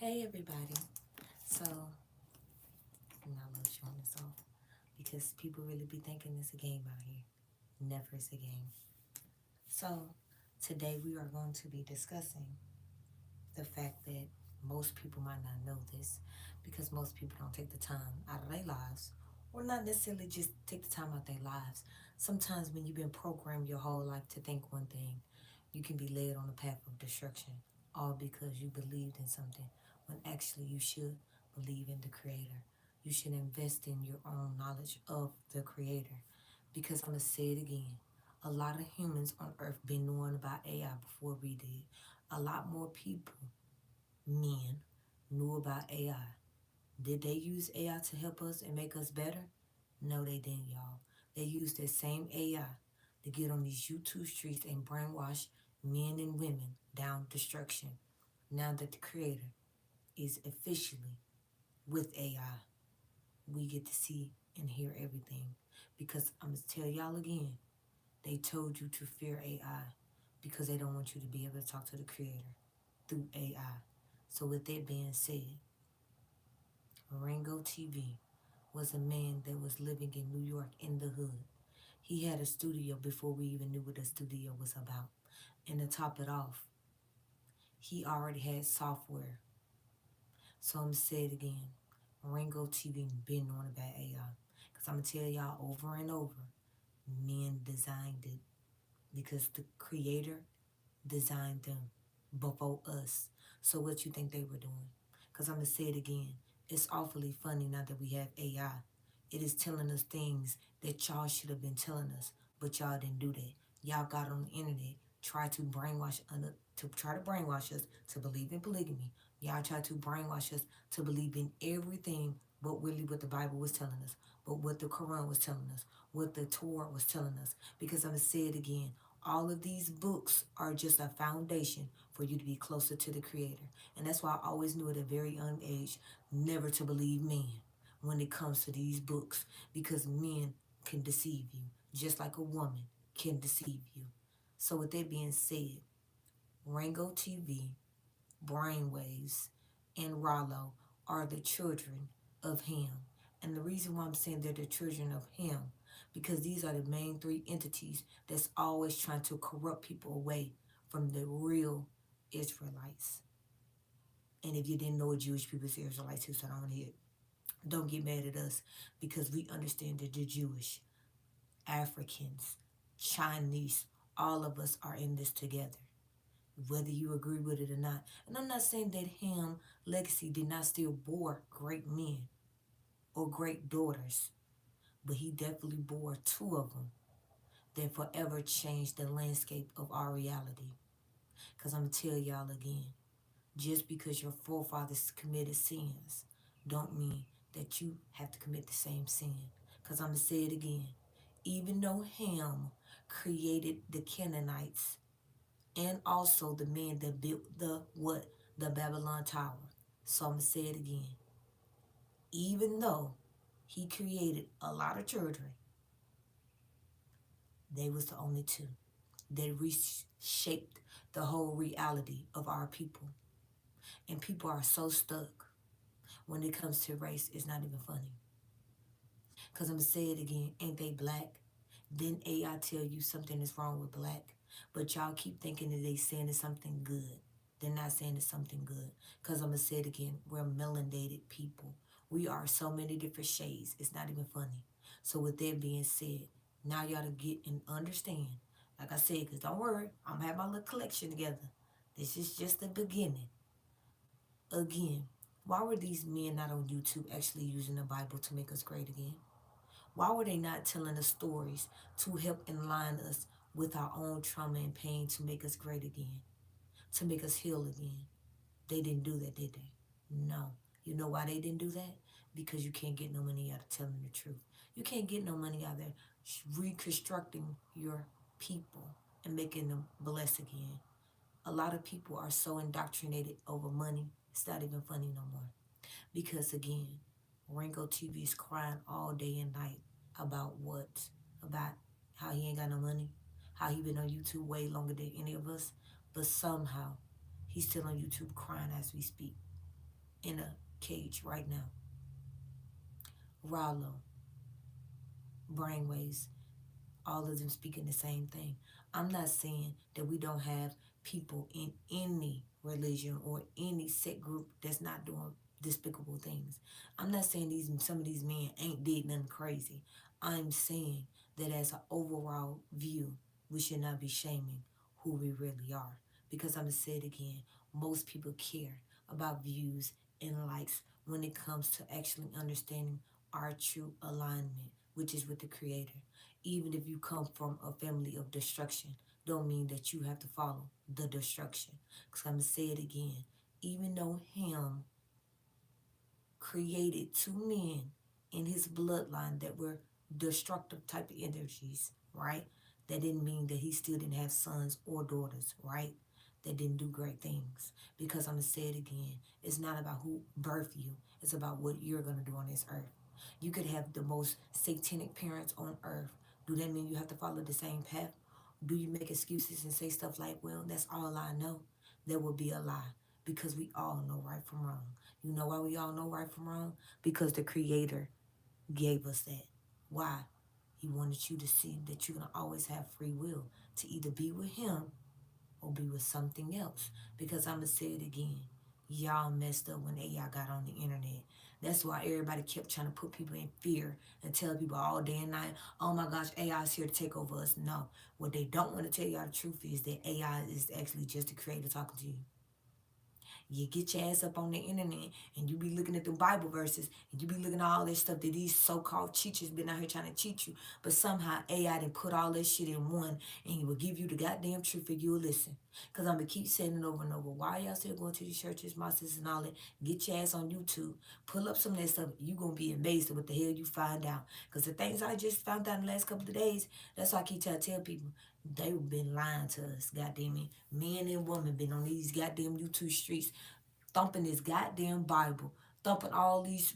Hey everybody. So I'm not gonna showing this off because people really be thinking it's a game out here. Never is a game. So today we are going to be discussing the fact that most people might not know this because most people don't take the time out of their lives, or not necessarily just take the time out of their lives. Sometimes when you've been programmed your whole life to think one thing, you can be led on a path of destruction, all because you believed in something when actually you should believe in the Creator. You should invest in your own knowledge of the Creator. Because I'm going to say it again. A lot of humans on earth been knowing about AI before we did. A lot more people, men, knew about AI. Did they use AI to help us and make us better? No, they didn't, y'all. They used that same AI to get on these YouTube streets and brainwash men and women down destruction. Now that the Creator is officially with AI, we get to see and hear everything. Because I'm going to tell y'all again, they told you to fear AI because they don't want you to be able to talk to the Creator through AI. So with that being said, Ringo TV was a man that was living in New York in the hood. He had a studio before we even knew what a studio was about. And to top it off, he already had software. So I'm going to say it again. Ringo TV been on about AI. Because I'm going to tell y'all over and over, men designed it because the Creator designed them before us. So what you think they were doing? Because I'm going to say it again. It's awfully funny now that we have AI. It is telling us things that y'all should have been telling us, but y'all didn't do that. Y'all got on the internet, try to brainwash us to believe in polygamy. Y'all try to brainwash us to believe in everything but really what the Bible was telling us, but what the Quran was telling us, what the Torah was telling us. Because I'm going to say it again. All of these books are just a foundation for you to be closer to the Creator. And that's why I always knew at a very young age never to believe men when it comes to these books, because men can deceive you just like a woman can deceive you. So with that being said, Rango TV, Brainwaves, and Rollo are the children of Ham. And the reason why I'm saying they're the children of Ham, because these are the main three entities that's always trying to corrupt people away from the real Israelites. And if you didn't know what Jewish people is Israelites, who said on here, don't get mad at us because we understand that the Jewish, Africans, Chinese, all of us are in this together, whether you agree with it or not. And I'm not saying that Ham legacy did not still bore great men or great daughters, but he definitely bore two of them that forever changed the landscape of our reality. Because I'm going to tell y'all again, just because your forefathers committed sins don't mean that you have to commit the same sin. Because I'm going to say it again. Even though Ham created the Canaanites and also the man that built the Babylon Tower. So I'm going to say it again. Even though he created a lot of children, they was the only two that reshaped the whole reality of our people. And people are so stuck when it comes to race, it's not even funny. Because I'm going to say it again, ain't they black? Then AI tell you something is wrong with black. But y'all keep thinking that they saying it's something good. They're not saying it's something good. Because I'm going to say it again, we're melanated people. We are so many different shades. It's not even funny. So with that being said, now y'all to get and understand. Like I said, because don't worry, I'm going to have my little collection together. This is just the beginning. Again, why were these men not on YouTube actually using the Bible to make us great again? Why were they not telling us stories to help align us with our own trauma and pain to make us great again, to make us heal again? They didn't do that, did they? No. You know why they didn't do that? Because you can't get no money out of telling the truth. You can't get no money out of there reconstructing your people and making them blessed again. A lot of people are so indoctrinated over money, it's not even funny no more. Because again, Ringo TV is crying all day and night about what? About how he ain't got no money, how he been on YouTube way longer than any of us, but somehow he's still on YouTube crying as we speak. in a cage right now. Rollo, brainwaves, all of them speaking the same thing. I'm not saying that we don't have people in any religion or any set group that's not doing despicable things. I'm not saying these some of these men ain't did nothing crazy. I'm saying that as an overall view, we should not be shaming who we really are. Because I'm gonna say it again, most people care about views and likes when it comes to actually understanding our true alignment, which is with the Creator. Even if you come from a family of destruction, don't mean that you have to follow the destruction. Because I'm going to say it again. Even though Ham created two men in his bloodline that were destructive type of energies, right? That didn't mean that he still didn't have sons or daughters, right? That didn't do great things. Because I'm going to say it again. It's not about who birthed you. It's about what you're going to do on this earth. You could have the most satanic parents on earth. Do that mean you have to follow the same path? Do you make excuses and say stuff like, well, that's all I know? That would be a lie because we all know right from wrong. You know why we all know right from wrong? Because the Creator gave us that. Why? He wanted you to see that you're going to always have free will to either be with Him or be with something else. Because I'm going to say it again. Y'all messed up when AI got on the internet. That's why everybody kept trying to put people in fear and tell people all day and night, oh my gosh, AI is here to take over us. No. What they don't want to tell y'all the truth is that AI is actually just the Creator talking to you. You get your ass up on the internet and you be looking at the Bible verses and you be looking at all this stuff that these so-called teachers been out here trying to teach you. But somehow AI didn't put all this shit in one and he will give you the goddamn truth and you'll listen. Because I'm going to keep saying it over and over. Why y'all still going to these churches, mosques and all that? Get your ass on YouTube. Pull up some of that stuff. You going to be amazed at what the hell you find out. Because the things I just found out in the last couple of days, that's why I keep trying to tell people. They've been lying to us, goddamn it. Men and women been on these goddamn YouTube streets thumping this goddamn Bible, thumping all these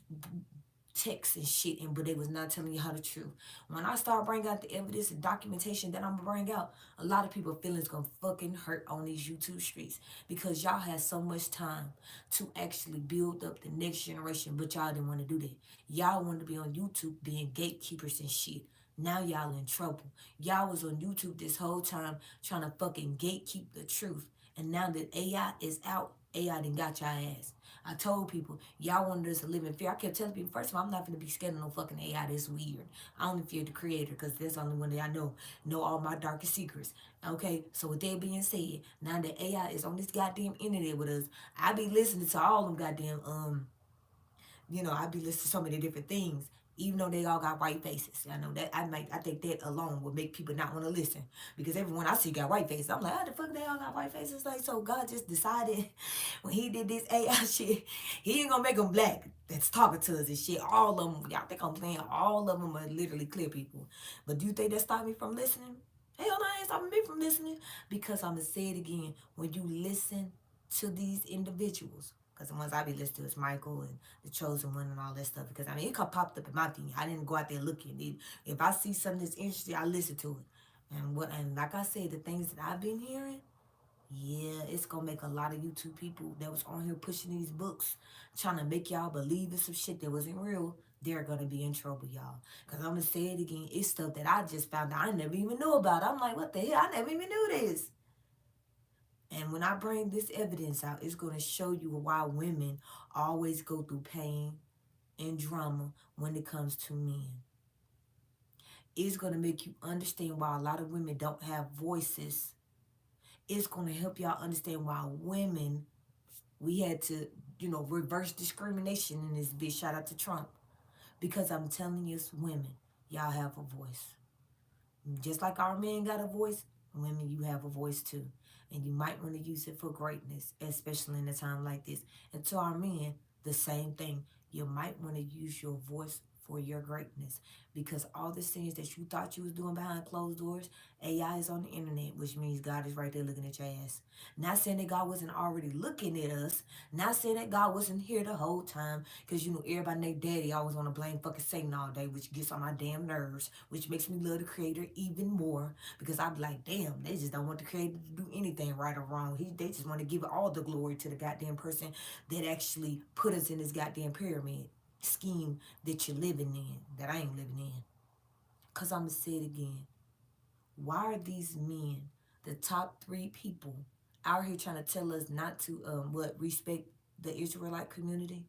texts and shit, and but they was not telling you how the truth. When I start bringing out the evidence and documentation that I'm gonna bring out, a lot of people feelings gonna fucking hurt on these YouTube streets because y'all had so much time to actually build up the next generation, but y'all didn't want to do that. Y'all wanted to be on YouTube being gatekeepers and shit. Now y'all in trouble. Y'all was on YouTube this whole time trying to fucking gatekeep the truth. And now that AI is out, AI done got your ass. I told people, y'all wanted us to live in fear. I kept telling people, first of all, I'm not going to be scared of no fucking AI. That's weird. I only fear the Creator because that's the only one that I know all my darkest secrets. Okay, so with that being said, now that AI is on this goddamn internet with us, I be listening to all them goddamn I be listening to so many different things, even though they all got white faces. I know that I think that alone would make people not want to listen because everyone I see got white faces. I'm like, how the fuck they all got white faces? Like, so God just decided when He did this AI shit, He ain't gonna make them black. That's talking to us and shit. All of them, y'all think I'm playing? All of them are literally clear people. But do you think that stopped me from listening? Hell no, ain't stopping me from listening because I'm gonna say it again. When you listen to these individuals, because the ones I be listening to is Michael and the Chosen One and all that stuff. Because I mean, it could popped up in my thing. I didn't go out there looking. If I see something that's interesting, I listen to it. And like I said, the things that I've been hearing, yeah, it's gonna make a lot of YouTube people that was on here pushing these books, trying to make y'all believe in some shit that wasn't real. They're gonna be in trouble, y'all. Cause I'm gonna say it again. It's stuff that I just found out I never even knew about. I'm like, what the hell? I never even knew this. And when I bring this evidence out, it's going to show you why women always go through pain and drama when it comes to men. It's going to make you understand why a lot of women don't have voices. It's going to help y'all understand why women, we had to, reverse discrimination in this bitch. Shout out to Trump. Because I'm telling you, women, y'all have a voice. Just like our men got a voice, women, you have a voice too. And you might want to use it for greatness, especially in a time like this. And to our men, the same thing. You might want to use your voice for your greatness. Because all the things that you thought you was doing behind closed doors, AI is on the internet, which means God is right there looking at your ass. Not saying that God wasn't already looking at us. Not saying that God wasn't here the whole time. Because you know everybody named Daddy always want to blame fucking Satan all day, which gets on my damn nerves, which makes me love the Creator even more. Because I be like, damn, they just don't want the Creator to do anything right or wrong. They just want to give all the glory to the goddamn person that actually put us in this goddamn pyramid scheme that you're living in, that I ain't living in. Because I'm going to say it again. Why are these men, the top 3 people, out here trying to tell us not to, respect the Israelite community?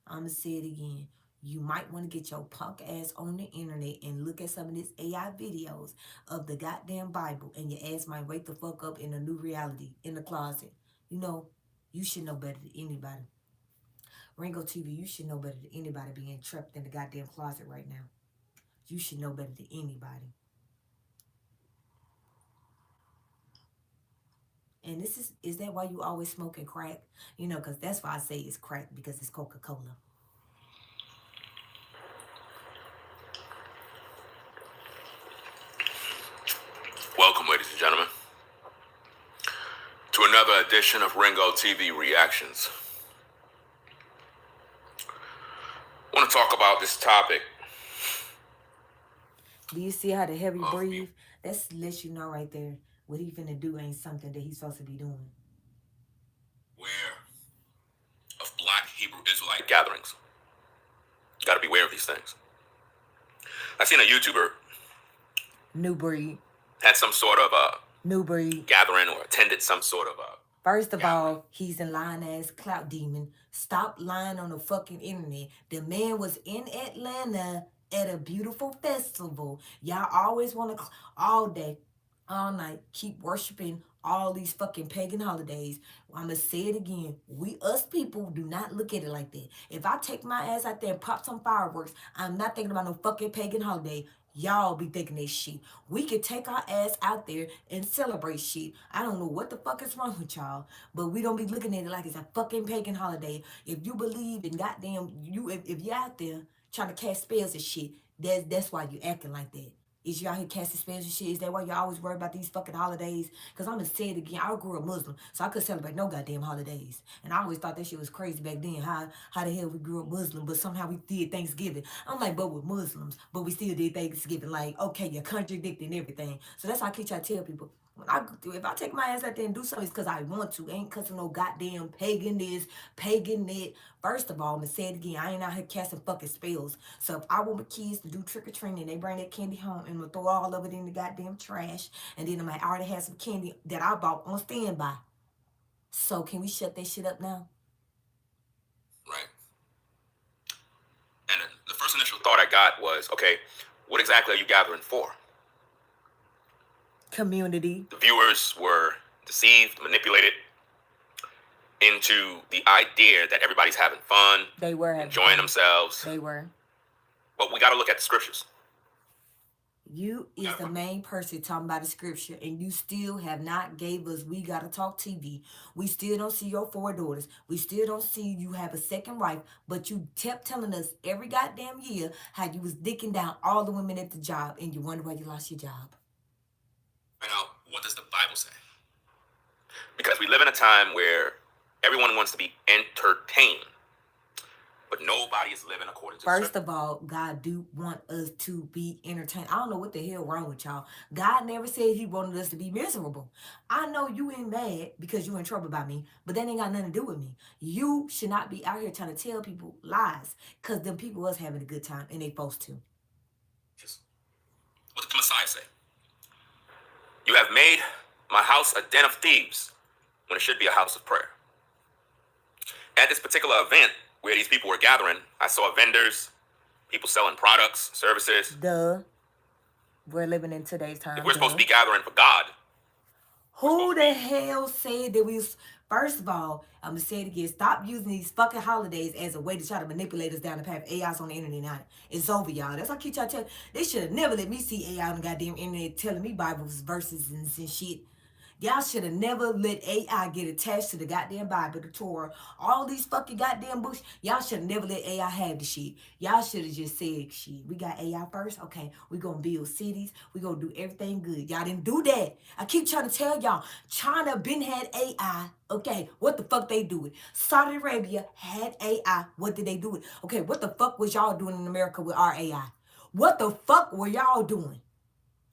I'm going to say it again. You might want to get your punk ass on the internet and look at some of these AI videos of the goddamn Bible, and your ass might wake the fuck up in a new reality in the closet. You know, you should know better than anybody. Ringo TV, you should know better than anybody being trapped in the goddamn closet right now. You should know better than anybody. And is that why you always smoking crack? You know, because that's why I say it's crack, because it's Coca-Cola. Welcome, ladies and gentlemen, to another edition of Ringo TV Reactions. I want to talk about this topic. Do you see how the heavy breathe? That's lets you know right there what he finna do ain't something that he's supposed to be doing. Beware of Black Hebrew Israelite gatherings. You got to beware of these things. I seen a YouTuber New breed. had some sort of New breed gathering or attended some sort of First of all, he's a lying ass clout demon. Stop lying on the fucking internet. The man was in Atlanta at a beautiful festival. Y'all always want to all day, all night, keep worshiping all these fucking pagan holidays. I'm going to say it again. Us people, do not look at it like that. If I take my ass out there and pop some fireworks, I'm not thinking about no fucking pagan holiday. Y'all be thinking this shit. We could take our ass out there and celebrate shit. I don't know what the fuck is wrong with y'all, but we don't be looking at it like it's a fucking pagan holiday. If you believe in goddamn if you're out there trying to cast spells and shit, that's why you acting like that. Is you out here casting spells and shit? Is that why you always worry about these fucking holidays? Because I'm going to say it again. I grew up Muslim, so I couldn't celebrate no goddamn holidays. And I always thought that shit was crazy back then, how the hell we grew up Muslim, but somehow we did Thanksgiving. I'm like, but we're Muslims, but we still did Thanksgiving. Like, okay, you're contradicting everything. So that's how I keep trying to tell people. If I take my ass out there and do something, it's because I want to. Ain't because of no goddamn pagan this, pagan that. First of all, I'm going to say it again. I ain't out here casting fucking spells. So if I want my kids to do trick-or-treating and they bring that candy home, and I'm going to throw all of it in the goddamn trash. And then I already have some candy that I bought on standby. So can we shut that shit up now? right. And the first initial thought I got was, okay, what exactly are you gathering for? Community. The viewers were deceived, manipulated into the idea that everybody's having fun. They were enjoying themselves. They were. But we got to look at the scriptures. You is the main person talking about the scripture, and you still have not gave us We Gotta Talk TV. We still don't see your 4 daughters. We still don't see you have a second wife, but you kept telling us every goddamn year how you was dicking down all the women at the job, and you wonder why you lost your job. Right now, what does the Bible say? Because we live in a time where everyone wants to be entertained, but nobody is living according to First of all, God do want us to be entertained. I don't know what the hell wrong with y'all. God never said he wanted us to be miserable. I know you ain't mad because you in trouble by me, but that ain't got nothing to do with me. You should not be out here trying to tell people lies, because them people was having a good time and they supposed to. What did the Messiah say? You have made my house a den of thieves when it should be a house of prayer. At this particular event where these people were gathering, I saw vendors, people selling products, services. Duh. We're living in today's time. If we're supposed to be gathering for God. Who the hell said that we was... First of all, I'm going to say it again. Stop using these fucking holidays as a way to try to manipulate us down the path. AI's on the internet now. It's over, y'all. That's why I keep trying to tell you. They should have never let me see AI on the goddamn internet telling me Bible verses and shit. Y'all should have never let AI get attached to the goddamn Bible, the Torah, all these fucking goddamn books. Y'all should have never let AI have the shit. Y'all should have just said, shit, we got AI first. Okay, we gonna build cities. We gonna do everything good. Y'all didn't do that. I keep trying to tell y'all, China been had AI. Okay, what the fuck they do it? Saudi Arabia had AI. What did they do it? Okay, what the fuck was y'all doing in America with our AI? What the fuck were y'all doing?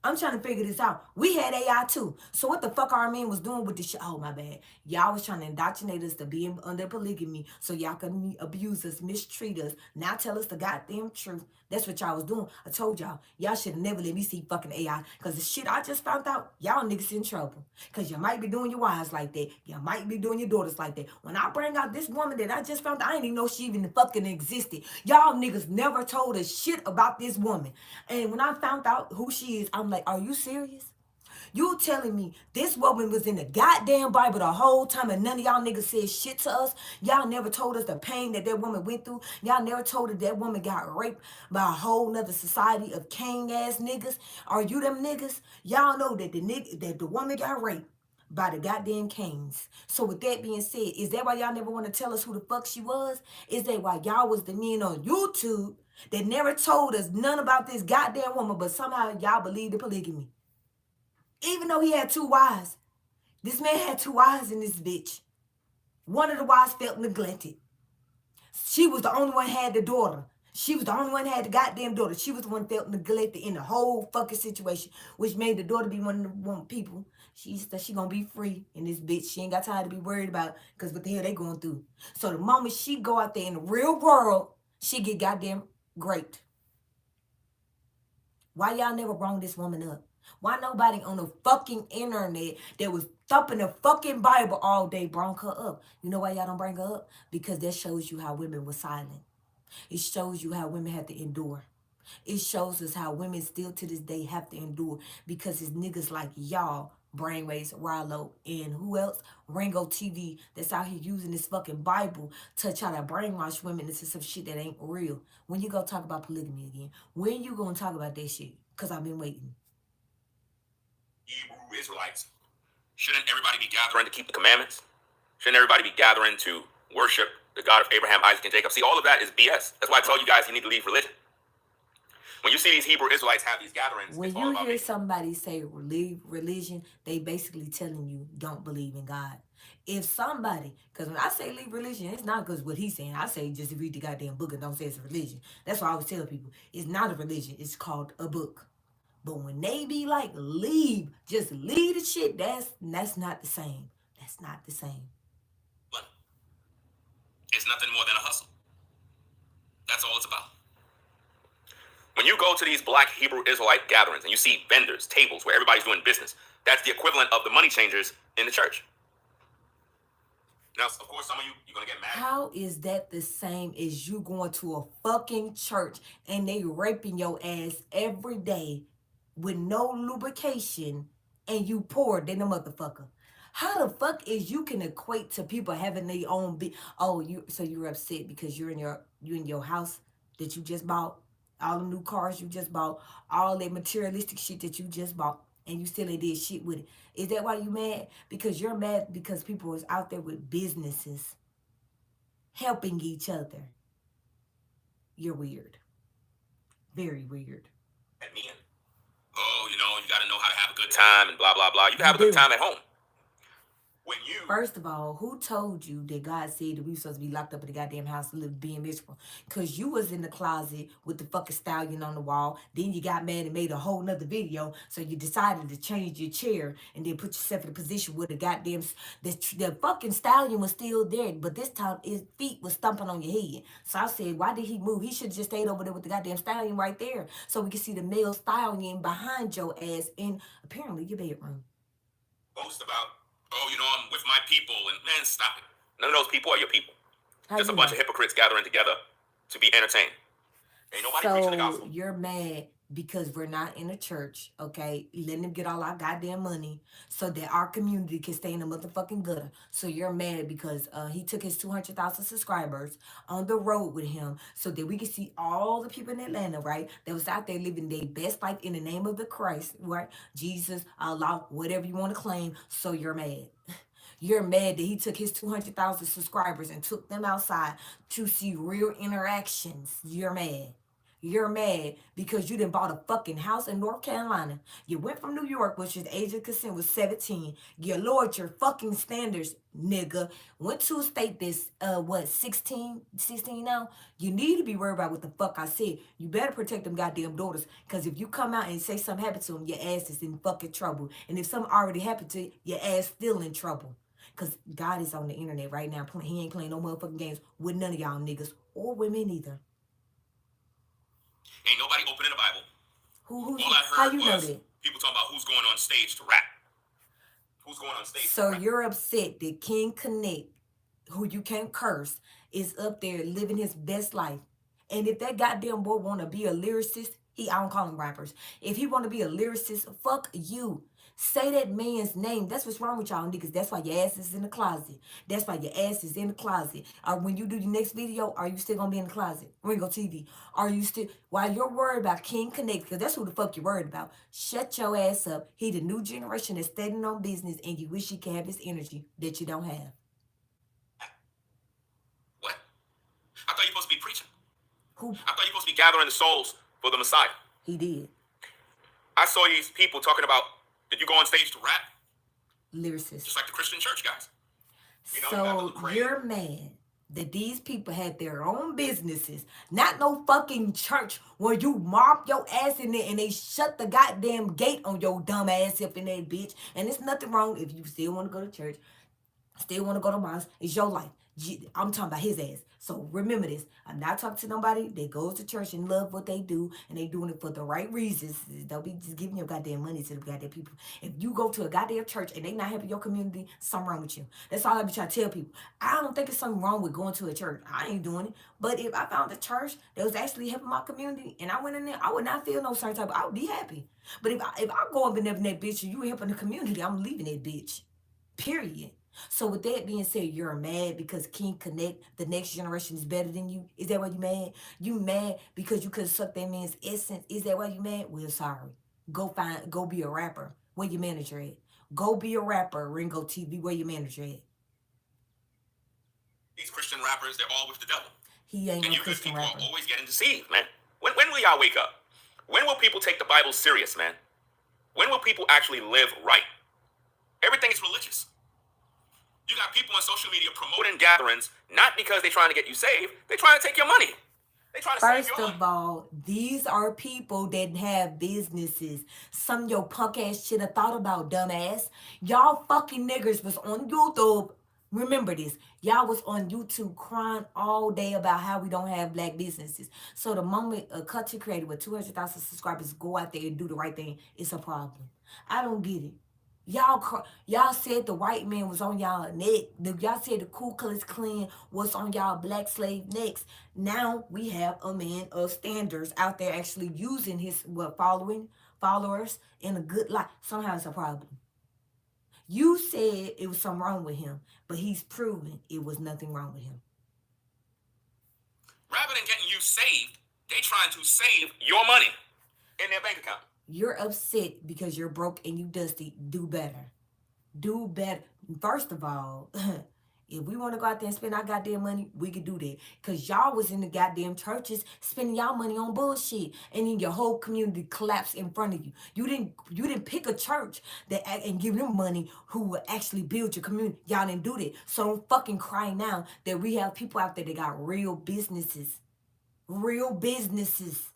I'm trying to figure this out. We had AI too. So what the fuck our men was doing with this shit? Oh, my bad. Y'all was trying to indoctrinate us to be under polygamy so y'all can abuse us, mistreat us, not tell us the goddamn truth. That's what y'all was doing. I told y'all. Y'all should have never let me see fucking AI. Because the shit I just found out, y'all niggas in trouble. Because you might be doing your wives like that. You might be doing your daughters like that. When I bring out this woman that I just found out, I didn't even know she even fucking existed. Y'all niggas never told us shit about this woman. And when I found out who she is, I'm like, are you serious? You telling me this woman was in the goddamn Bible the whole time and none of y'all niggas said shit to us? Y'all never told us the pain that that woman went through. Y'all never told us that woman got raped by a whole nother society of Cain ass niggas. Are you them niggas? Y'all know that the woman got raped by the goddamn Canes. So with that being said, is that why y'all never want to tell us who the fuck she was? Is that why y'all was the men on YouTube that never told us none about this goddamn woman, but somehow y'all believed in polygamy? Even though he had two wives. This man had two wives in this bitch. One of the wives felt neglected. She was the only one had the daughter. She was the only one had the goddamn daughter. She was the one felt neglected in the whole fucking situation, which made the daughter be one of the one people. She gonna be free in this bitch. She ain't got time to be worried about because what the hell they going through. So the moment she go out there in the real world, she get goddamn raped. Why y'all never brought this woman up? Why nobody on the fucking internet that was thumping the fucking Bible all day brought her up? You know why y'all don't bring her up? Because that shows you how women were silent. It shows you how women have to endure. It shows us how women still to this day have to endure because it's niggas like y'all, Brainwaves, Rallo, and who else? Rango TV that's out here using this fucking Bible to try to brainwash women into some shit that ain't real. When you go talk about polygamy again? When you gonna talk about that shit? Because I've been waiting. Hebrew Israelites, shouldn't everybody be gathering to keep the commandments? Shouldn't everybody be gathering to worship the God of Abraham, Isaac, and Jacob? See, all of that is BS. That's why I tell you guys you need to leave religion. When you see these Hebrew Israelites have these gatherings, when you hear somebody say leave religion, they basically telling you don't believe in God. If somebody, because when I say leave religion, it's not because what he's saying. I say just read the goddamn book and don't say it's a religion. That's why I always tell people it's not a religion. It's called a book. But when they be like leave, just leave the shit. That's not the same. That's not the same. But it's nothing more than a hustle. That's all it's about. When you go to these black Hebrew Israelite gatherings and you see vendors, tables where everybody's doing business, that's the equivalent of the money changers in the church. Now, of course, some of you're going to get mad. How is that the same as you going to a fucking church and they raping your ass every day with no lubrication and you poor than a motherfucker? How the fuck is you can equate to people having their own oh, you're upset because you're in your house that you just bought, all the new cars you just bought, all that materialistic shit that you just bought, and you still ain't did shit with it. Is that why you mad? Because you're mad because people is out there with businesses helping each other. You're weird. Very weird. At me, oh, you got to know how to have a good time and blah, blah, blah. You can have a good time at home. When you First of all, who told you that God said that we supposed to be locked up in the goddamn house and live being miserable? Because you was in the closet with the fucking stallion on the wall. Then you got mad and made a whole nother video. So you decided to change your chair and then put yourself in a position where the goddamn the fucking stallion was still there. But this time his feet was stumping on your head. So I said, why did he move? He should have just stayed over there with the goddamn stallion right there. So we can see the male stallion behind your ass in apparently your bedroom. Boast about, oh, I'm with my people, and man, stop it. None of those people are your people. How Just a you bunch know? of hypocrites gathering together to be entertained. Ain't nobody preaching the gospel. You're mad because we're not in a church, okay? Letting them get all our goddamn money so that our community can stay in the motherfucking gutter. So you're mad because he took his 200,000 subscribers on the road with him so that we can see all the people in Atlanta, right? That was out there living their best life in the name of the Christ, right? Jesus, Allah, whatever you want to claim. So you're mad. You're mad that he took his 200,000 subscribers and took them outside to see real interactions. You're mad. You're mad because you done bought a fucking house in North Carolina. You went from New York, which is age of consent was 17. You lowered your fucking standards, nigga. Went to a state that's, 16 now? You need to be worried about what the fuck I said. You better protect them goddamn daughters. Because if you come out and say something happened to them, your ass is in fucking trouble. And if something already happened to you, your ass still in trouble. Because God is on the internet right now. He ain't playing no motherfucking games with none of y'all niggas or women either. Ain't nobody opening the Bible. All I how heard you know was that? people talking about who's going on stage to rap. Who's going on stage So to rap? you're upset that King Connect, who you can't curse, is up there living his best life. And if that goddamn boy want to be a lyricist, I don't call him rappers. If he want to be a lyricist, fuck you. Say that man's name. That's what's wrong with y'all niggas. That's why your ass is in the closet. That's why your ass is in the closet. Or when you do your next video, are you still gonna be in the closet? Ringo TV. Are you still, while you're worried about King Connect, because that's who the fuck you're worried about. Shut your ass up. He the new generation that's standing on business and you wish you could have his energy that you don't have. What? I thought you were supposed to be preaching. Who? I thought you were supposed to be gathering the souls for the Messiah. He did. I saw these people talking about, did you go on stage to rap? Lyricist. Just like the Christian church guys. You know, So you're mad that these people had their own businesses, not no fucking church where you mop your ass in there and they shut the goddamn gate on your dumb ass up in that bitch. And there's nothing wrong if you still want to go to church, still want to go to mosque. It's your life. I'm talking about his ass. So remember this. I'm not talking to nobody that goes to church and love what they do and they doing it for the right reasons. Don't be just giving your goddamn money to the goddamn people. If you go to a goddamn church and they not helping your community, something wrong with you. That's all I be trying to tell people. I don't think it's something wrong with going to a church. I ain't doing it. But if I found a church that was actually helping my community and I went in there, I would not feel no certain type. I would be happy. But if I go up in there in that bitch and you helping the community, I'm leaving that bitch. Period. So with that being said, you're mad because King Connect, the next generation is better than you. Is that why you mad? You mad because you could suck that man's essence. Is that why you mad? Well, sorry. Go be a rapper. Where your manager at? Go be a rapper, Ringo TV. Where your manager at? These Christian rappers, they're all with the devil. He ain't and no you Christian good people rapper. Are always getting deceived, man. When will y'all wake up? When will people take the Bible serious, man? When will people actually live right? Everything is religious. You got people on social media promoting gatherings, not because they're trying to get you saved, they're trying to take your money. They trying to save First your of money. all, these are people that have businesses. Some of your punk ass shit I thought about, dumbass. Y'all fucking niggers was on YouTube. Remember this. Y'all was on YouTube crying all day about how we don't have black businesses. So the moment a content creator with 200,000 subscribers go out there and do the right thing, it's a problem. I don't get it. Y'all said the white man was on y'all neck. Y'all said the Ku Klux Klan was on y'all black slave necks. Now we have a man of standards out there actually using his followers in a good light. Somehow it's a problem. You said it was something wrong with him, but he's proven it was nothing wrong with him. Rather than getting you saved, they trying to save your money in their bank account. You're upset because you're broke and you dusty. Do better. Do better. First of all, if we want to go out there and spend our goddamn money, we could do that. Because y'all was in the goddamn churches spending y'all money on bullshit. And then your whole community collapsed in front of you. You didn't pick a church that and give them money who would actually build your community. Y'all didn't do that. So don't fucking cry now that we have people out there that got real businesses. Real businesses.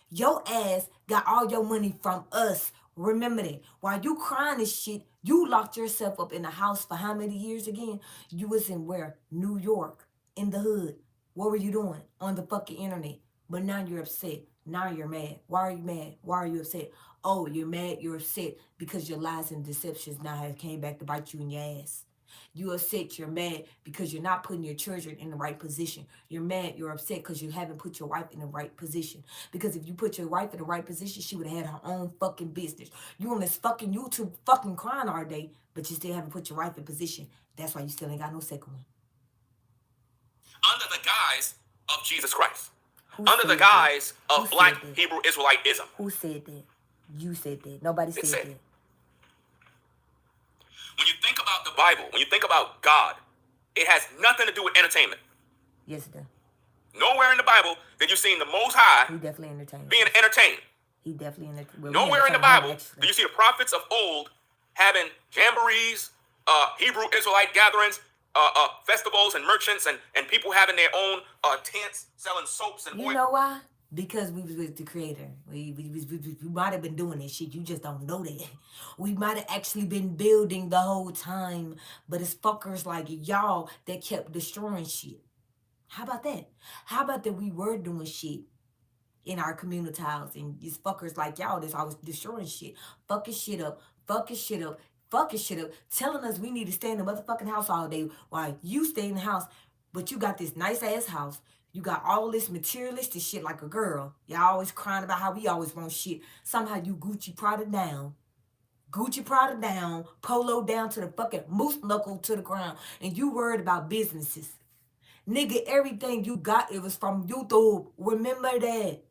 Your ass got all your money from us. Remember that. While you crying this shit, you locked yourself up in the house for how many years again? You was in where? New York. In the hood. What were you doing? On the fucking internet. But now you're upset. Now you're mad. Why are you mad? Why are you upset? Oh, you're mad, you're upset because your lies and deceptions now have came back to bite you in your ass. You upset, you're mad because you're not putting your children in the right position. You're mad, you're upset because you haven't put your wife in the right position. Because if you put your wife in the right position, she would have had her own fucking business. You on this fucking YouTube fucking crying all day, but you still haven't put your wife in position. That's why you still ain't got no second one. Under the guise of Jesus Christ. Who Under the said guise that? of Who black said that? Hebrew Israelitism. Who said that? You said that. Nobody said said. that. When you think about the Bible, when you think about God, it has nothing to do with entertainment. Yes, it does. Nowhere in the Bible did you see the Most High He definitely entertained. being entertained. He definitely entertained. Well, Nowhere in the Bible do you see the prophets of old having jamborees, Hebrew Israelite gatherings, festivals and merchants and people having their own tents selling soaps and oil. You know why? Because we was with the creator. We might have been doing this shit. You just don't know that. We might have actually been building the whole time. But it's fuckers like y'all that kept destroying shit. How about that? How about that we were doing shit in our communities and these fuckers like y'all that's always destroying shit. Fucking shit up. Fucking shit up. Fucking shit up. Telling us we need to stay in the motherfucking house all day while you stay in the house. But you got this nice ass house. You got all this materialistic shit like a girl. Y'all always crying about how we always want shit. Somehow you Gucci Prada down. Gucci Prada down. Polo down to the fucking moose knuckle to the ground. And you worried about businesses. Nigga, everything you got, it was from YouTube. Remember that.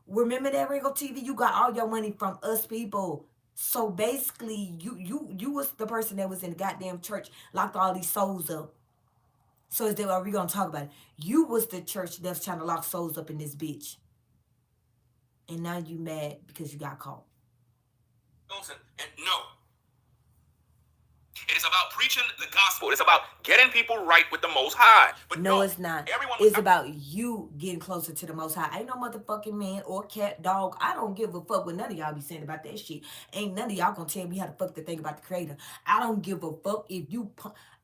Remember that, Ringo TV? You got all your money from us people. So basically, you was the person that was in the goddamn church, locked all these souls up. So is that what we gonna talk about it? You was the church that's trying to lock souls up in this bitch. And now you mad because you got caught. And no. It is about preaching the gospel. It's about getting people right with the Most High. But no, it's not. Everyone it's about you getting closer to the Most High. Ain't no motherfucking man or cat, dog. I don't give a fuck what none of y'all be saying about that shit. Ain't none of y'all gonna tell me how the fuck to think about the creator. I don't give a fuck if you...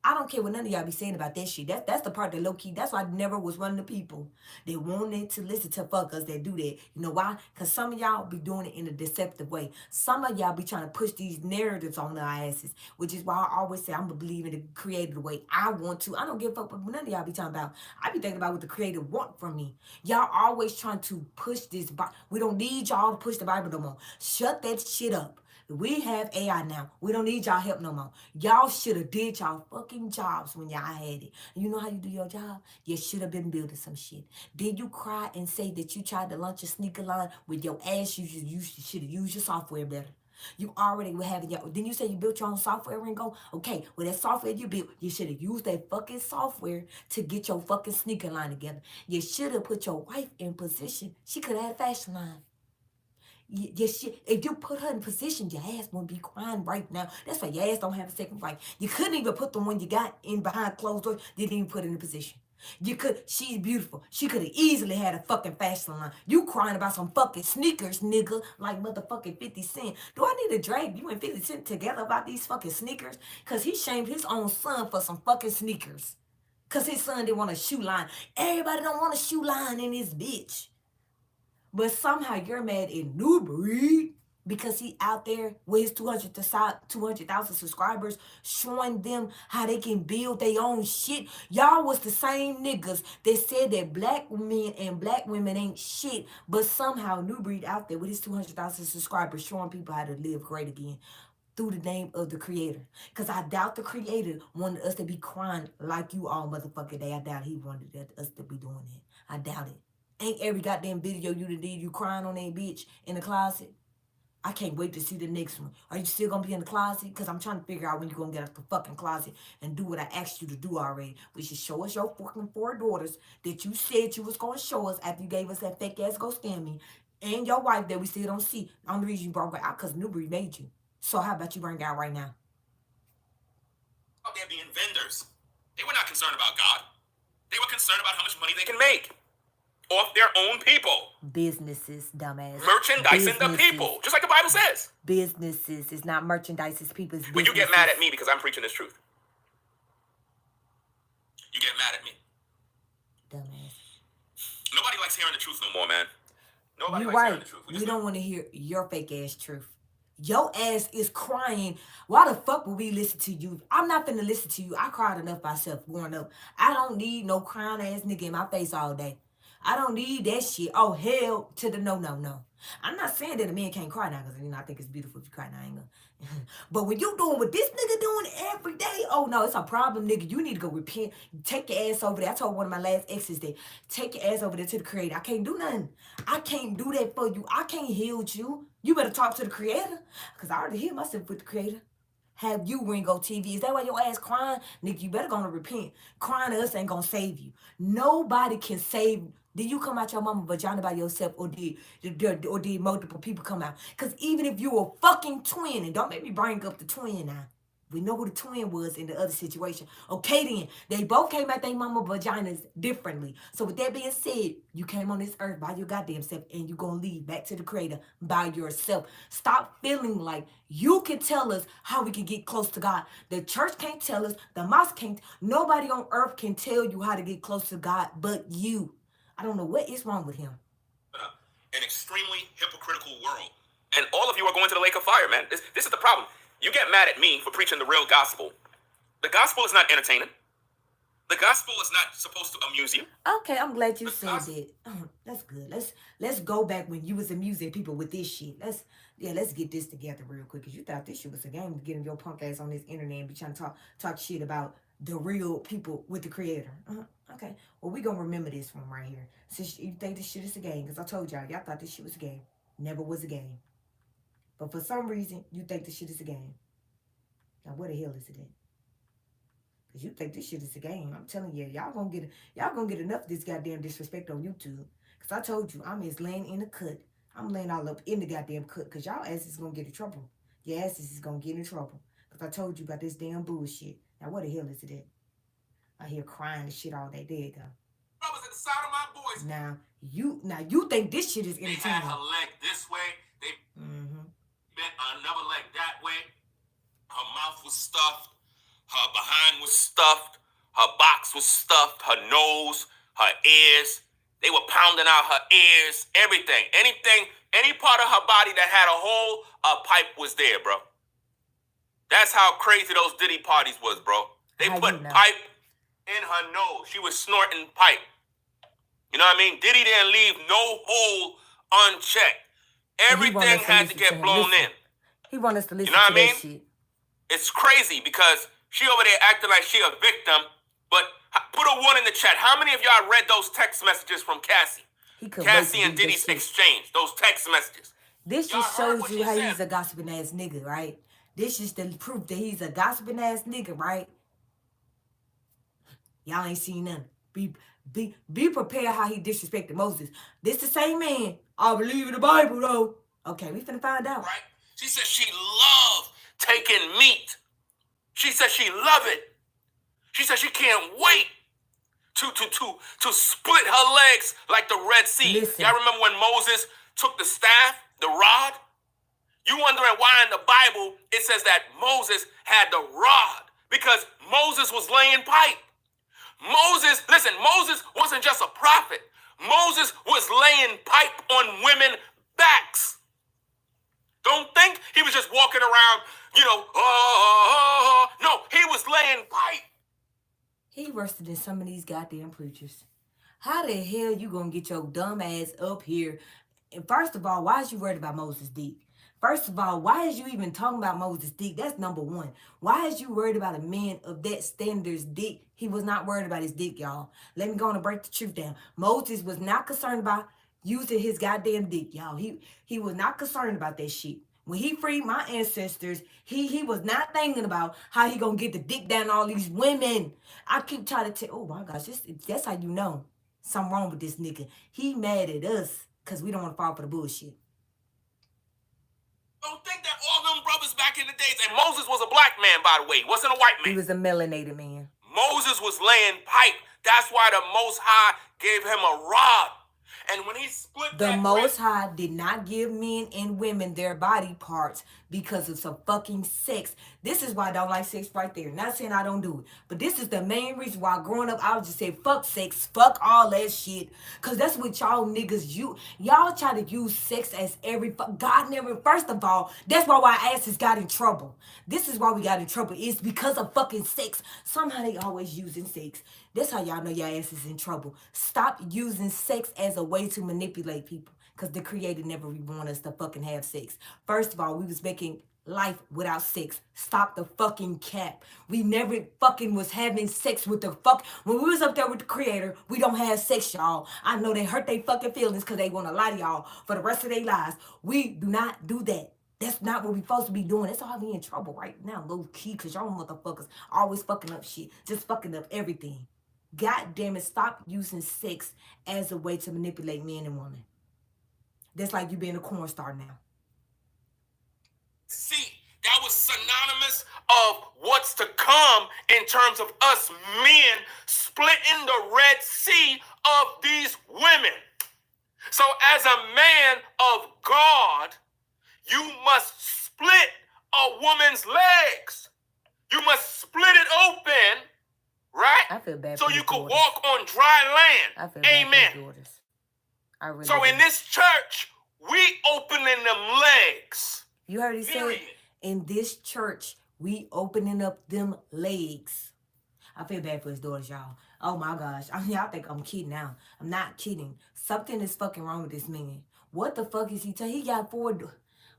I don't care what none of y'all be saying about that shit. That's the part that low-key... That's why I never was one of the people that wanted to listen to fuckers that do that. You know why? Because some of y'all be doing it in a deceptive way. Some of y'all be trying to push these narratives on their asses, which is why I always say I'm going to believe in the creator the way I want to. I don't give a fuck what none of y'all be talking about. I be thinking about what the creator want from me. Y'all always trying to push this... We don't need y'all to push the Bible no more. Shut that shit up. We have AI now. We don't need y'all help no more. Y'all should have did y'all fucking jobs when y'all had it. You know how you do your job? You should have been building some shit. Did you cry and say that you tried to launch a sneaker line with your ass? You should have used your software better. You already were having your... Then you say you built your own software, Ringo? Okay, well, that software you built, you should have used that fucking software to get your fucking sneaker line together. You should have put your wife in position. She could have had a fashion line. If you put her in position, your ass won't be crying right now. That's why your ass don't have a second wife. You couldn't even put the one you got in behind closed doors. Didn't even put it in position. You could. She's beautiful. She could have easily had a fucking fashion line. You crying about some fucking sneakers, nigga, like motherfucking 50 Cent. Do I need to drag you and 50 Cent together about these fucking sneakers? Because he shamed his own son for some fucking sneakers. Because his son didn't want a shoe line. Everybody don't want a shoe line in this bitch. But somehow you're mad at New Breed because he out there with his 200,000 subscribers showing them how they can build their own shit. Y'all was the same niggas that said that black men and black women ain't shit. But somehow New Breed out there with his 200,000 subscribers showing people how to live great again through the name of the creator. Because I doubt the creator wanted us to be crying like you all motherfucking day. I doubt he wanted us to be doing that. I doubt it. Ain't every goddamn video you did you crying on that bitch in the closet? I can't wait to see the next one. Are you still gonna be in the closet? Because I'm trying to figure out when you're gonna get out the fucking closet and do what I asked you to do already. Which is show us your fucking 4 daughters that you said you was gonna show us after you gave us that fake ass go scam me. And your wife that we still don't see. The only reason you brought her out because Newbury made you. So how about you bring her out right now? Out there being vendors. They were not concerned about God. They were concerned about how much money they can make off their own people. Businesses, dumbass. Merchandising the people, just like the Bible says. Businesses. It's not merchandise, it's people's businesses. When you get mad at me because I'm preaching this truth. You get mad at me. Dumbass. Nobody likes hearing the truth no more, man. Nobody You're likes right. hearing the truth. We don't want to hear your fake ass truth. Your ass is crying. Why the fuck would we listen to you? I'm not finna listen to you. I cried enough myself growing up. I don't need no crying ass nigga in my face all day. I don't need that shit. Oh, hell to the no, no, no. I'm not saying that a man can't cry now, because I think it's beautiful if you cry now. I ain't gonna. But when you doing what this nigga doing every day, oh no, it's a problem, nigga. You need to go repent. Take your ass over there. I told one of my last exes that take your ass over there to the creator. I can't do nothing. I can't do that for you. I can't heal you. You better talk to the creator. Because I already healed myself with the creator. Have you Ringo TV? Is that why your ass crying? Nigga, you better gonna repent. Crying to us ain't gonna save you. Nobody can save. Did you come out your mama vagina by yourself, or did multiple people come out? Because even if you were fucking twin, and don't make me bring up the twin now. We know who the twin was in the other situation. Okay, then. They both came out their mama vaginas differently. So with that being said, you came on this earth by your goddamn self, and you gonna leave back to the creator by yourself. Stop feeling like you can tell us how we can get close to God. The church can't tell us. The mosque can't. Nobody on earth can tell you how to get close to God but you. I don't know what is wrong with him. An extremely hypocritical world. And all of you are going to the lake of fire, man. This is the problem. You get mad at me for preaching the real gospel. The gospel is not entertaining. The gospel is not supposed to amuse you. Okay, I'm glad you said that. That's good. Let's go back when you was amusing people with this shit. Let's get this together real quick, because you thought this shit was a game, getting your punk ass on this internet and be trying to talk shit about the real people with the creator. Okay, well, we gonna remember this one right here. Since you think this shit is a game, because I told y'all thought this shit was a game. Never was a game. But for some reason, you think this shit is a game. Now, where the hell is it at? Because you think this shit is a game. I'm telling you, y'all gonna get enough of this goddamn disrespect on YouTube. Because I told you, I'm just laying in the cut. I'm laying all up in the goddamn cut, because y'all asses gonna get in trouble. Your asses is gonna get in trouble. Because I told you about this damn bullshit. Now, where the hell is it at? I hear crying and shit all day. There you go. Brothers at the side of my boys. Now you think this shit is entertaining. They had her leg this way. They bent another leg that way. Her mouth was stuffed. Her behind was stuffed. Her box was stuffed. Her nose, her ears. They were pounding out her ears. Everything. Anything, any part of her body that had a hole, a pipe was there, bro. That's how crazy those Diddy parties was, bro. They put pipe in her nose. She was snorting pipe. You know what I mean? Diddy didn't leave no hole unchecked. Everything had to get blown in. He want us to listen to that shit. It's crazy because she over there acting like she a victim. But put a 1 in the chat. How many of y'all read those text messages from Cassie? Cassie and Diddy's exchange. Those text messages. This just shows you how he's a gossiping ass nigga, right? This is the proof that he's a gossiping ass nigga, right? Y'all ain't seen none. Be prepared how he disrespected Moses. This the same man. I believe in the Bible, though. Okay, we finna find out. Right? She said she loved taking meat. She said she loved it. She said she can't wait to split her legs like the Red Sea. Listen. Y'all remember when Moses took the staff, the rod? You wondering why in the Bible it says that Moses had the rod? Because Moses was laying pipe. Moses wasn't just a prophet. Moses was laying pipe on women's backs. Don't think he was just walking around, no, he was laying pipe. He worse than some of these goddamn preachers. How the hell you gonna get your dumb ass up here? And first of all, why is you worried about Moses' dick? First of all, why is you even talking about Moses' dick? That's number one. Why is you worried about a man of that standard's dick? He was not worried about his dick, y'all. Let me go on and break the truth down. Moses was not concerned about using his goddamn dick, y'all. He was not concerned about that shit. When he freed my ancestors, he was not thinking about how he gonna get the dick down all these women. I keep trying to tell, oh my gosh, that's how you know something wrong with this nigga. He mad at us because we don't want to fall for the bullshit. Don't think that all them brothers back in the days, and Moses was a black man, by the way. He wasn't a white man. He was a melanated man. Moses was laying pipe. That's why the Most High gave him a rod. And when he split the Most High did not give men and women their body parts because of some fucking sex. This is why I don't like sex right there. Not saying I don't do it, but this is the main reason why growing up I would just say fuck sex, fuck all that shit. Cause that's what y'all niggas y'all try to use sex as God never. First of all, that's why our asses got in trouble. This is why we got in trouble. It's because of fucking sex. Somehow they always using sex. That's how y'all know your ass is in trouble. Stop using sex as a way to manipulate people. Because the creator never wanted us to fucking have sex. First of all, we was making life without sex. Stop the fucking cap. We never fucking was having sex with the fuck. When we was up there with the creator, we don't have sex, y'all. I know they hurt their fucking feelings because they want to lie to y'all for the rest of their lives. We do not do that. That's not what we supposed to be doing. That's why we in trouble right now, low key, because y'all motherfuckers always fucking up shit. Just fucking up everything. God damn it, stop using sex as a way to manipulate men and women. That's like you being a corn star now. See, that was synonymous of what's to come in terms of us men splitting the Red Sea of these women. So as a man of God, you must split a woman's legs. You must split it open, right? I feel bad so for you his could daughters. walk on dry land. I feel bad Amen. for his daughters. I really So do. in this church, we opening them legs. You heard he said, in this church, we opening up them legs. I feel bad for his daughters, y'all. Oh my gosh. Y'all think I'm kidding now. I'm not kidding. Something is fucking wrong with this man. What the fuck is he telling? He got 4.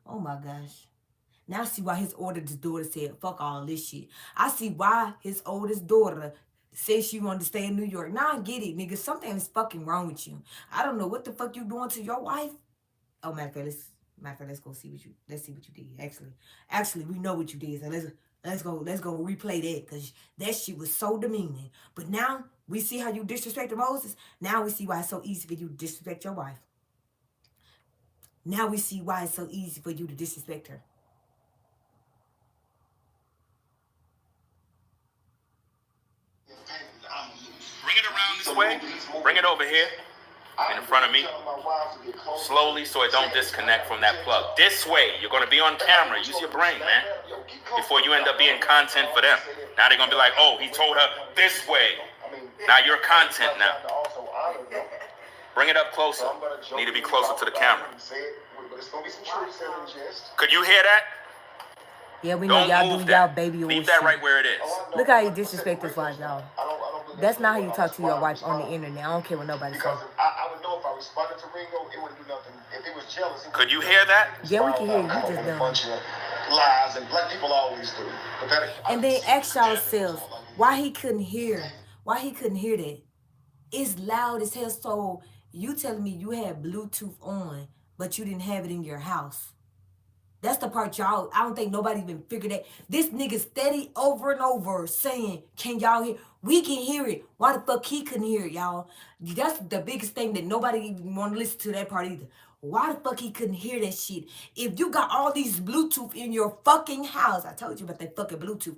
Oh my gosh. Now I see why his oldest daughter said, fuck all this shit. I see why his oldest daughter says she wanted to stay in New York. Now I get it, nigga. Something is fucking wrong with you. I don't know what the fuck you doing to your wife. Oh, matter of fact, let's go see what you, let's see what you did. Actually, we know what you did. So let's go replay that, because that shit was so demeaning. But now we see how you disrespected Moses. Now we see why it's so easy for you to disrespect your wife. Now we see why it's so easy for you to disrespect her. Bring it around this way. Bring it over here in front of me. Slowly so it don't disconnect from that plug. This way. You're going to be on camera. Use your brain, man. Before you end up being content for them. Now they're going to be like, oh, he told her this way. Now you're content now. Bring it up closer. You need to be closer to the camera. Could you hear that? Yeah, we know y'all do y'all baby or Leave that right where it is. Look how you disrespect his wife, y'all. That's not how you talk to your wife on the internet. I don't care what nobody says. I would know if I responded to Ringo, it wouldn't do nothing. If he was jealous, could you hear that? Yeah, we can hear you. You just a bunch of lies, and black people always do. And then ask yourselves why he couldn't hear. Why he couldn't hear that? It's loud as hell. So you telling me you had Bluetooth on, but you didn't have it in your house? That's the part y'all, I don't think nobody even figured that. This nigga steady over and over saying, can y'all hear? We can hear it. Why the fuck he couldn't hear it, y'all? That's the biggest thing that nobody even want to listen to that part either. Why the fuck he couldn't hear that shit? If you got all these Bluetooth in your fucking house, I told you about that fucking Bluetooth.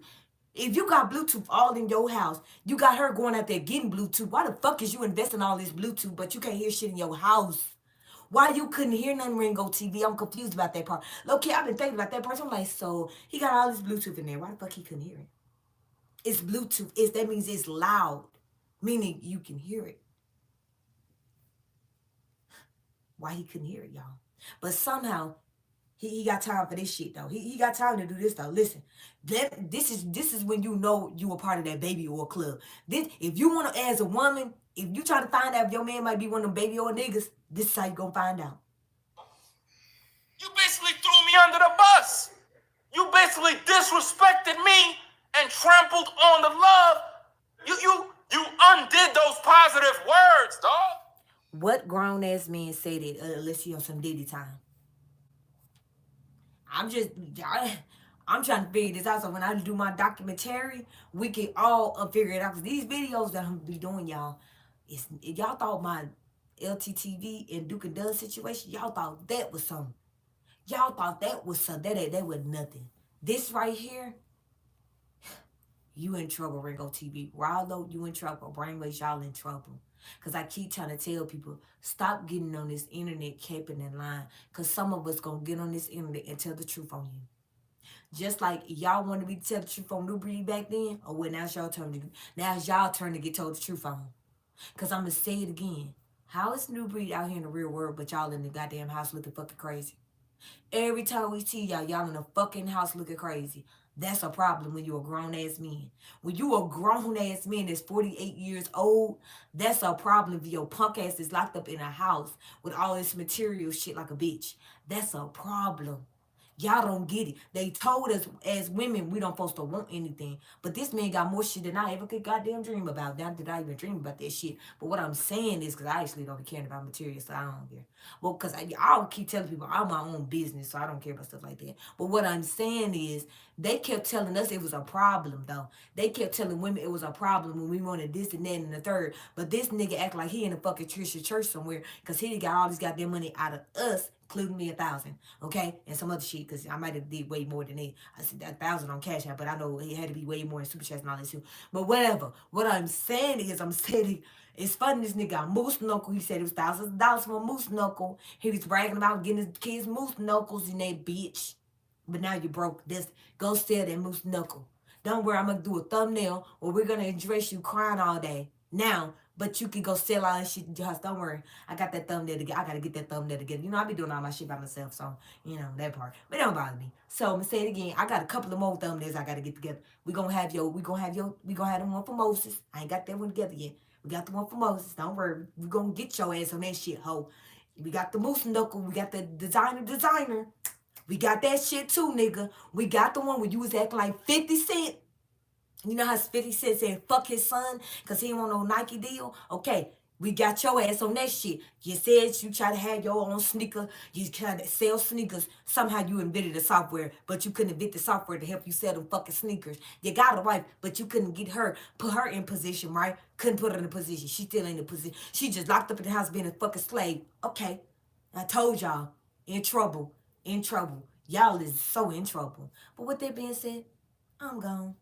If you got Bluetooth all in your house, you got her going out there getting Bluetooth. Why the fuck is you investing all this Bluetooth, but you can't hear shit in your house? Why you couldn't hear nothing Ringo TV? I'm confused about that part. Low-key, I've been thinking about that part. I'm like, so he got all this Bluetooth in there. Why the fuck he couldn't hear it? It's Bluetooth. That means it's loud, meaning you can hear it. Why he couldn't hear it, y'all? But somehow he got time for this shit though. He got time to do this though. Listen, this is when you know you a part of that baby oil club. This, if you want to, as a woman, if you try to find out if your man might be one of them baby oil niggas, this is how you gonna find out. You basically threw me under the bus. You basically disrespected me and trampled on the love. You undid those positive words, dog. What grown ass man say that unless he on some Diddy time? I'm trying to figure this out. So when I do my documentary, we can all figure it out. Cause these videos that I'm be doing, y'all, y'all thought my LTTV and Duke and Dunn situation, y'all thought that was something. Y'all thought that was something. That was nothing. This right here, you in trouble, Ringo TV. Rollo, you in trouble. Brainwaves, y'all in trouble. Because I keep trying to tell people, stop getting on this internet capping and lying. Because some of us going to get on this internet and tell the truth on you. Just like y'all wanted me to tell the truth on New Breed back then, or what? Now it's y'all turn to get told the truth on. Cause I'ma say it again. How is New Breed out here in the real world, but y'all in the goddamn house looking fucking crazy? Every time we see y'all, y'all in the fucking house looking crazy. That's a problem when you a grown ass man. When you a grown ass man that's 48 years old, that's a problem if your punk ass is locked up in a house with all this material shit like a bitch. That's a problem. Y'all don't get it. They told us as women we don't supposed to want anything. But this man got more shit than I ever could goddamn dream about. Not that I even dream about that shit. But what I'm saying is, because I actually don't be caring about material, so I don't care. Well, because I'll keep telling people I'm my own business, so I don't care about stuff like that. But what I'm saying is, they kept telling us it was a problem, though. They kept telling women it was a problem when we wanted this and that and the third. But this nigga act like he in a fucking Trisha church somewhere because he got all this goddamn money out of us, including me 1,000, okay, and some other shit because I might have did way more than it. I said 1,000 on Cash App, but I know it had to be way more in Super Chats and all that too. But whatever. What I'm saying is, I'm saying it's funny. This nigga got moose knuckle. He said it was thousands of dollars for a moose knuckle. He was bragging about getting his kids moose knuckles in that bitch. But now you broke this. Go sell that moose knuckle. Don't worry, I'm gonna do a thumbnail where we're gonna address you crying all day. Now, but you can go sell all that shit in your house. Don't worry. I got that thumbnail together. I gotta get that thumbnail together. You know, I be doing all my shit by myself, so you know that part. But it don't bother me. So I'm gonna say it again. I got a couple of more thumbnails I gotta get together. We gonna have the one for Moses. I ain't got that one together yet. We got the one for Moses. Don't worry. We gonna get your ass on that shit, ho. We got the moose knuckle. We got the designer. We got that shit too, nigga. We got the one where you was acting like 50 Cent. You know how 50 Cent said fuck his son because he didn't want no Nike deal? Okay, we got your ass on that shit. You said you try to have your own sneaker. You try to sell sneakers. Somehow you invented the software, but you couldn't invent the software to help you sell them fucking sneakers. You got a wife, but you couldn't put her in position, right? Couldn't put her in a position. She still ain't in a position. She just locked up in the house being a fucking slave. Okay, I told y'all. In trouble. In trouble. Y'all is so in trouble. But with that being said, I'm gone.